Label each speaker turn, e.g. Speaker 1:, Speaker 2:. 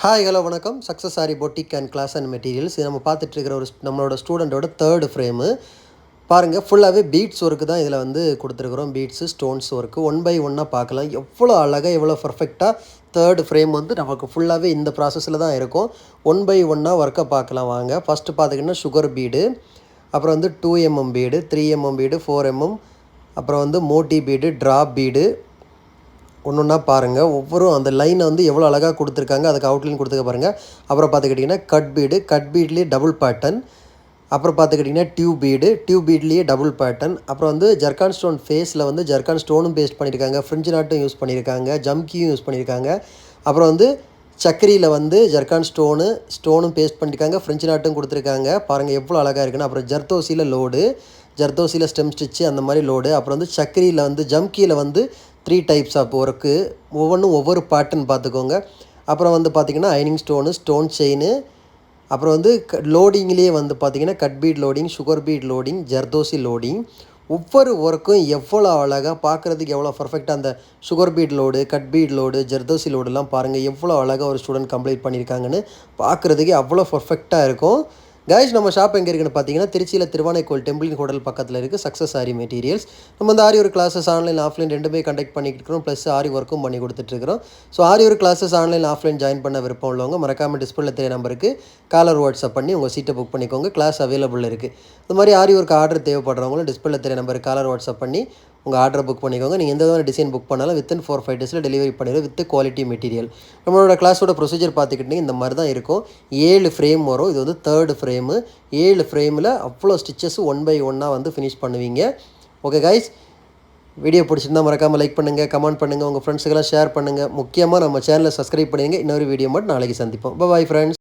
Speaker 1: Hi hello வணக்கம். Success sari boutique and class and materials. இது நம்ம பார்த்துட்டு இருக்கிற நம்மளோட ஸ்டூடெண்ட்டோட தேர்டு ஃப்ரேமு பாருங்கள். ஃபுல்லாகவே பீட்ஸ் ஒர்க்கு தான் இதில் வந்து கொடுத்துருக்குறோம். Beads stones work one by ஒன்னாக பார்க்கலாம். எவ்வளோ அழகாக எவ்வளோ பர்ஃபெக்டாக தேர்டு ஃப்ரேம் வந்து நமக்கு ஃபுல்லாகவே இந்த ப்ராசஸில் தான் இருக்கும். ஒன் பை ஒன்னாக ஒர்க்கை பார்க்கலாம் வாங்க. ஃபஸ்ட்டு பார்த்திங்கன்னா சுகர் பீடு, அப்புறம் வந்து 2mm bead, 3mm bead, 4mm, அப்புறம் வந்து மோட்டி பீடு, ட்ராப் பீடு. ஒன்று பாருங்கள். ஒவ்வொரு அந்த லைனை வந்து எவ்வளோ அழகாக கொடுத்துருக்காங்க, அதுக்கு அவுட்லைன் கொடுத்துக்க பாருங்கள். அப்புறம் பார்த்துக்கிட்டிங்கன்னா கட் பீட்லேயே டபுள் பேட்டர்ன். அப்புறம் பார்த்துக்கிட்டிங்கன்னா டியூப் பீட்லேயே டபுள் பேட்டர்ன். அப்புறம் வந்து ஜர்கான் ஸ்டோன் ஃபேஸில் வந்து ஜர்கான் ஸ்டோனும் பேஸ்ட் பண்ணியிருக்காங்க, ஃப்ரிஞ்சு நாட்டும் யூஸ் பண்ணியிருக்காங்க, ஜம்கியும் யூஸ் பண்ணியிருக்காங்க. அப்புறம் வந்து சக்கரியில் வந்து ஜர்கான் ஸ்டோனும் பேஸ்ட் பண்ணியிருக்காங்க, ஃப்ரெஞ்சு நாட்டும் கொடுத்துருக்காங்க. பாருங்கள் எவ்வளோ அழகாக இருக்குன்னு. அப்புறம் ஜர்தோசியில் ஸ்டெம் ஸ்டிச்சு அந்த மாதிரி லோடு. அப்புறம் வந்து சக்கரியில் வந்து ஜம்கியில் வந்து 3 டைப்ஸ் ஆஃப் ஒர்க்கு, ஒவ்வொன்றும் ஒவ்வொரு பேட்டர்ன் பார்த்துக்கோங்க. அப்புறம் வந்து பார்த்திங்கன்னா ஐனிங் ஸ்டோன் செயினு. அப்புறம் வந்து லோடிங்லேயே வந்து பார்த்திங்கன்னா cut bead loading, sugar bead loading, ஜர்தோசி லோடிங். ஒவ்வொரு ஒர்க்கும் எவ்வளோ அழகாக பார்க்குறதுக்கு எவ்வளோ பர்ஃபெக்டாக அந்த sugar bead load, cut bead load, ஜர்தோசி லோடுலாம் பாருங்கள் எவ்வளோ அழகாக ஒரு ஸ்டூடெண்ட் கம்ப்ளீட் பண்ணியிருக்காங்கன்னு. பார்க்குறதுக்கே அவ்வளோ பர்ஃபெக்டாக இருக்கும். கைஸ், நம்ம ஷாப் எங்கே இருக்குன்னு பார்த்தீங்கன்னா திருச்சியில் திருவானைக்கோயில் டெம்பிள் ஹோட்டல் பக்கத்தில் இருக்குது. Success sari materials. நம்ம அந்த aari work classes online offline ரெண்டுமே கண்டக்ட் பண்ணிக்கிட்டு இருக்கிறோம். ப்ளஸ் ஆரி ஒர்க்கும் பண்ணி கொடுத்துட்ருக்கிறோம். So aari work classes online offline join பண்ண விருப்பம் உள்ளவங்க மறக்காமல் டிஸ்பிளே தெரிய நம்பருக்கு காலர் வாட்ஸ்அப் பண்ணி உங்கள் சீட்டை புக் பண்ணிக்கோங்க. கிளாஸ் அவைலபிள் இருக்குது. இந்த மாதிரி ஆரி ஒர்க் ஆர்டர் தேவைப்படுறவங்களும் டிஸ்பிளே தெரிய நம்பருக்கு காலர் வாட்ஸ்அப் பண்ணி உங்கள் ஆர்டரை புக் பண்ணிக்கோங்க. நீங்கள் எந்த மாதிரி டிசைன் புக் பண்ணாலும் வித்தின் 4-5 டேஸில் டெலிவரி பண்ணிடுவோம் வித் குவாலிட்டி மெட்டீரியல். நம்மளோட கிளாஸோட ப்ரொசீஜர் பார்த்துக்கிட்டிங்கன்னா இந்த மாதிரி தான் இருக்கும். 7 ஃப்ரேம் வரும். இது வந்து தேர்டு ஃப்ரேமு. 7 ஃப்ரேமில் அவ்வளோ ஸ்டிச்சஸ் ஒன் பை ஒன்னாக வந்து ஃபினிஷ் பண்ணுவீங்க. ஓகே கைஸ், வீடியோ பிடிச்சிருந்தால் மறக்காமல் லைக் பண்ணுங்கள், கமெண்ட் பண்ணுங்கள், உங்கள் ஃப்ரெண்ட்ஸுக்கெல்லாம் ஷேர் பண்ணுங்கள். முக்கியமாக நம்ம சேனலை சப்ஸ்கிரைப் பண்ணுங்கள். இன்னொரு வீடியோ மட்டும் நாளைக்கு சந்திப்போம். Bye friends.